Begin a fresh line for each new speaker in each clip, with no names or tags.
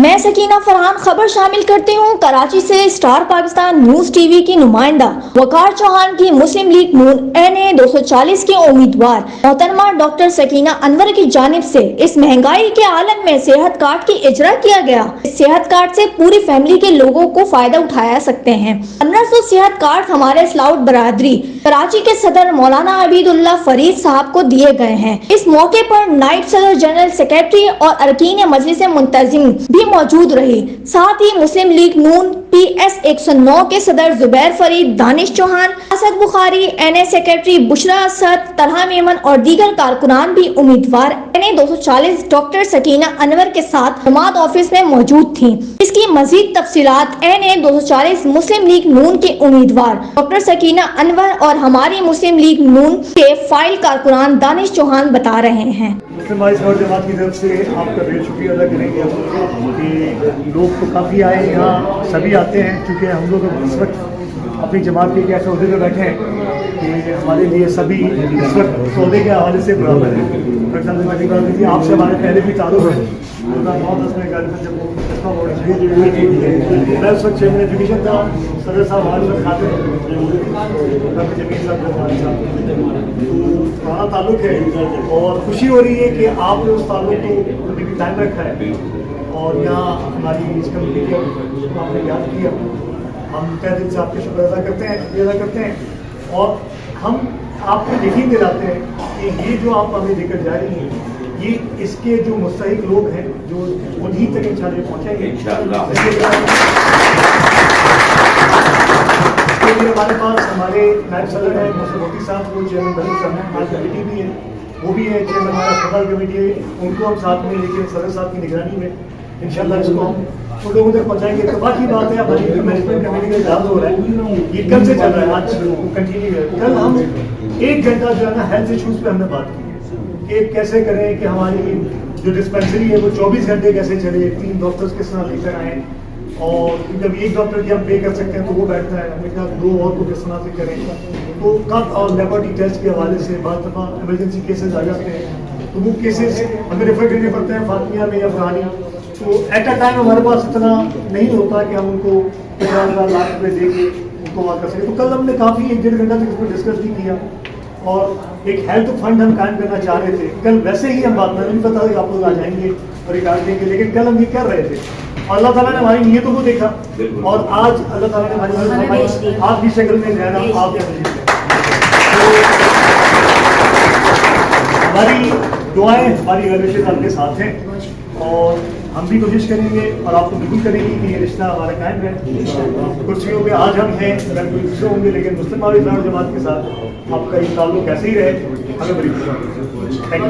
मैं सकीना फरहान खबर शामिल करती हूँ कराची से। स्टार पाकिस्तान न्यूज टीवी की नुमाइंदा वकार चौहान की मुस्लिम लीग नून NA 240 की उम्मीदवार मोहतरमा डॉक्टर सकीना अनवर की जानिब से इस महंगाई के आलम में सेहत कार्ड की इजरा किया गया। इस सेहत कार्ड से पूरी फैमिली के लोगों को फायदा उठाया सकते हैं। 1500 सेहत कार्ड हमारे इस्लाउट बरादरी कराची के सदर मौलाना अबीदुल्ला फरीद साहब को दिए गए हैं। इस मौके पर नायब सदर जनरल सेक्रेटरी और अरकीन मजलिस मुंतजिम भी मौजूद रहे। साथ ही मुस्लिम लीग नून PS 109 के सदर जुबैर फरीद, दानिश चौहान, असद बुखारी, NA सेक्रेटरी बुशरा असद, तलहा मेमन और दीगर कारकुनान भी उम्मीदवार NA 240 डॉक्टर सकीना अनवर के साथ जमात ऑफिस में मौजूद थीं। इसकी मजीद तफसीलात NA 240 मुस्लिम लीग नून के उम्मीदवार डॉक्टर सकीना अनवर और हमारी मुस्लिम लीग नून के फाइल कारकुनान दानिश चौहान बता रहे हैं।
मुस्लिम जमात की तरफ से आपका बेहद शुक्रिया अदा करेंगे कि लोग तो काफ़ी आए, यहाँ सभी आते हैं क्योंकि हम लोग इस वक्त अपनी जमात के एक ऐसे अहदे पर बैठे हैं कि हमारे लिए सभी इस वक्त सौदे के हवाले से बराबर है। फॉर एग्जाम्पल पहली बात थी आपसे हमारे पहले भी ताल्लुक़ है 2009-10 में जब मैं उस वक्त चेयरमैन एजुकेशन था, सदर साहब हमारे साथ खाते पुराना ताल्लुक है और खुशी हो रही है कि आपने उस ताल्लुक को भी कायम रखा है और यहाँ हमारी इस कमेटी को आपने याद किया। हम तहे दिल से आपके शुक्र अदा करते हैं और हम आपको यकीन दिलाते हैं कि ये जो आप हमें लेकर जा रही हैं ये इसके जो मुस्तहिक लोग हैं जो उन्हीं तक इंशाअल्लाह पहुँचेंगे हमारे पास हमारे नायब सदर हैं मोहसिन साहब, वो चेयरमैन बनी साहब कमेटी भी है, वो भी है चेयरमैन हमारा फुटबॉल कमेटी है, उनको हम साथ में लेके सदर साहब की निगरानी में इंशाअल्लाह इसको हम उन लोगों तक पहुँचाएंगे। तो बाकी बात है हमारी मैनेजमेंट कमेटी का इजलास हो रहा है, ये कल से चल रहा है, आज कंटिन्यू है। कल हम 1 घंटा जो है ना हेल्थ इशूज़ पे हमने बात की कि कैसे करें कि हमारी जो डिस्पेंसरी है वो 24 घंटे कैसे चले, 3 डॉक्टर्स किस तरह लेकर आएँ और जब एक डॉक्टर की हम पे कर सकते हैं तो वो बैठता है, हमने कहा 2 और को किस तरह से करें। तो कब और लेबोरेटरी टेस्ट के हवाले से बहुत दफ़ा इमरजेंसी केसेस आ जाते हैं तो वो केसेस हमें रेफर करने पड़ते हैं फातिमिया में या फरहानी, तो एट अ टाइम हमारे पास इतना नहीं होता कि हम उनको 50,000 लाख रुपये दे के उनको वहाँ कर सकें। तो कल हमने काफ़ी 1-1.5 घंटा तक इसमें डिस्कस भी किया और एक हेल्थ फंड हम कायम करना चाह रहे थे। कल वैसे ही हम बात नहीं पता था कि आप लोग आ जाएंगे और एक आज देंगे, लेकिन कल हम ये कर रहे थे और अल्लाह ताला ने हमारी नीयतों को देखा और आज अल्लाह ताला ने हमारी आपकी शक्ल में रहना आप हमारी दुआएं हमारी वैल्यूशन आपके साथ हैं और हम भी कोशिश करेंगे और आपको बिल्कुल करेंगे कि ये रिश्ता हमारा कायम है। कुर्सियों पे आज हम हैं, कल कोई दूसरे होंगे, लेकिन मुस्लिम आवामी जमात के साथ आपका ये ताल्लुक ऐसे ही रहे, हमें बड़ी खुशी है। Thank you.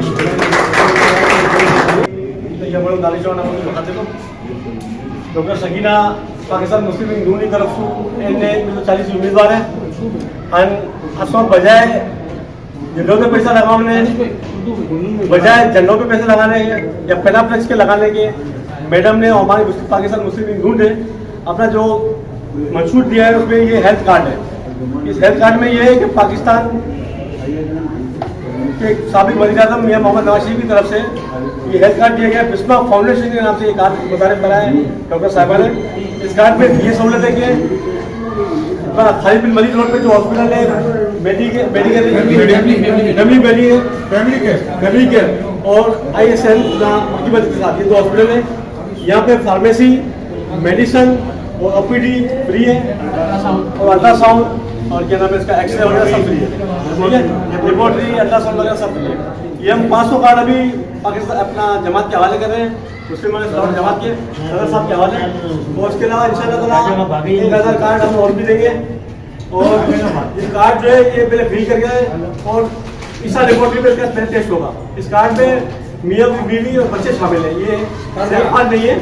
Doctor Sakina Pakistan Muslim League Noon की तरफ से NA 240 उम्मीदवार है असो बजाय झंडों पे पैसा लगाने बजाय झंडों पे पैसे लगाने या पेनाफ्लेक्स के लगाने के मैडम ने हमारी पाकिस्तान मुस्लिम लीग नून ने अपना जो मंशूर दिया है उसमें ये हेल्थ कार्ड है। इस हेल्थ कार्ड में ये है कि पाकिस्तान के साबिक वज़ीर-ए-आज़म मियां मोहम्मद नवाज शरीफ की तरफ से ये हेल्थ कार्ड दिया गया। बिस्मा फाउंडेशन के नाम से ये कार्ड मुतारिफ कराया है डॉक्टर साहिबा ने। इस कार्ड में ये सहूलत है कि खालिद बिन वलीद रोड पे जो हॉस्पिटल है फैमिली केयर और ISL की मदद के साथ ये 2 हॉस्पिटल है। यहाँ पे फार्मेसी, मेडिसिन और OPD फ्री है और अल्ट्रासाउंड और क्या नाम है इसका एक्सरे वगैरह सब फ्री है, ठीक है, लेबोरेटरी अल्ट्रासाउंड वगैरह सब फ्री है। ये हम 500 कार्ड अभी पाकिस्तान अपना जमात के हवाले कर रहे हैं, मुस्लिम जमात के सदर साहब के हवाले, और उसके अलावा इंशाअल्लाह 1000 कार्ड हम और भी देंगे। और ये कार्ड जो है ये पहले फिल करके और ईसा लेबोरेटरी में इसका टेस्ट होगा। इस कार्ड में मियाँ बीवी और बच्चे शामिल हैं, ये कार्ड नहीं है, ये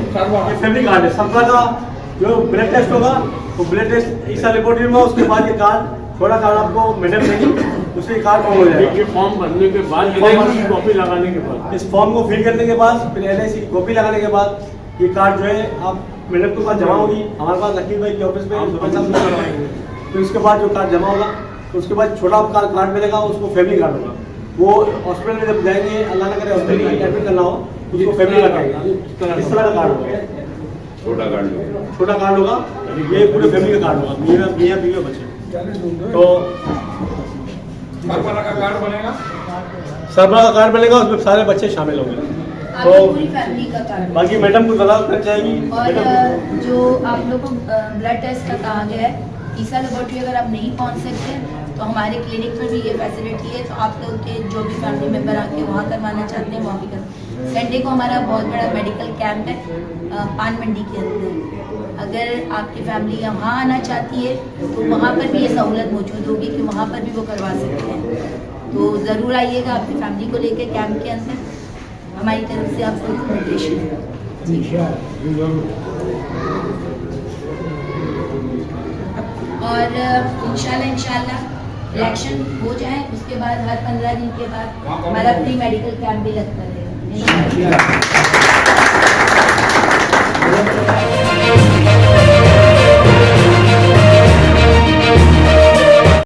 फैमिली कार्ड है। सबका का जो ब्लड टेस्ट होगा वो ब्लड टेस्ट ईसा लेबोरेटरी में, उसके बाद ये कार्ड थोड़ा कार्ड आपको मैडम देंगी, उससे कार्ड फॉर्म हो जाएगा।
ये फॉर्म भरने के बाद कॉपी लगाने के बाद
इस फॉर्म को फिल करने के बाद फिर LIC की कॉपी लगाने के बाद ये कार्ड जो है आप मैडम के पास जमा होगी, हमारे पास लकीर भाई के ऑफिस में तो इसके बाद जो कार्ड जमा होगा तो उसके बाद छोटा कार्ड मिलेगा, उसको फैमिली कार्ड होगा। वो हॉस्पिटल में जब जाएंगे, अल्लाह ना करे हॉस्पिटल में एडमिट करना हो उसको फैमिली कार्ड आएगा, इस तरह का कार्ड होगा।
छोटा कार्ड लो।
छोटा कार्ड होगा, ये पूरे फैमिली का कार्ड होगा, मियाँ बीवी बच्चे। तो
सरबरा का कार्ड बनेगा,
सरबरा का कार्ड बनेगा, उसमें सारे बच्चे शामिल होंगे।
आपकी पूरी फैमिली का कार्ड।
बाकी मैडम कुछ बता कर जाएगी।
और जो आप लोग को ब्लड टेस्ट का कहा गया है, ईसा लेबोरेटरी अगर आप नहीं पहुंच सकते तो हमारे क्लिनिक में भी ये फैसिलिटी है, तो आप लोग के जो भी फैमिली मेम्बर आके वहाँ करवाना चाहते हैं वहाँ भी कर। संडे को हमारा बहुत बड़ा मेडिकल कैंप है पान मंडी के अंदर। अगर आपकी फैमिली यहाँ आना चाहती है तो वहाँ पर भी ये सहूलत मौजूद होगी कि वहाँ पर भी वो करवा सकते हैं। तो ज़रूर आइएगा अपनी फैमिली को लेकर कैंप के अंदर, हमारी तरफ से आपको इन्विटेशन है। और इंशाल्लाह इलेक्शन हो जाए उसके बाद हर 15 दिन के बाद हमारा प्री मेडिकल कैंप भी लगता रहेगा।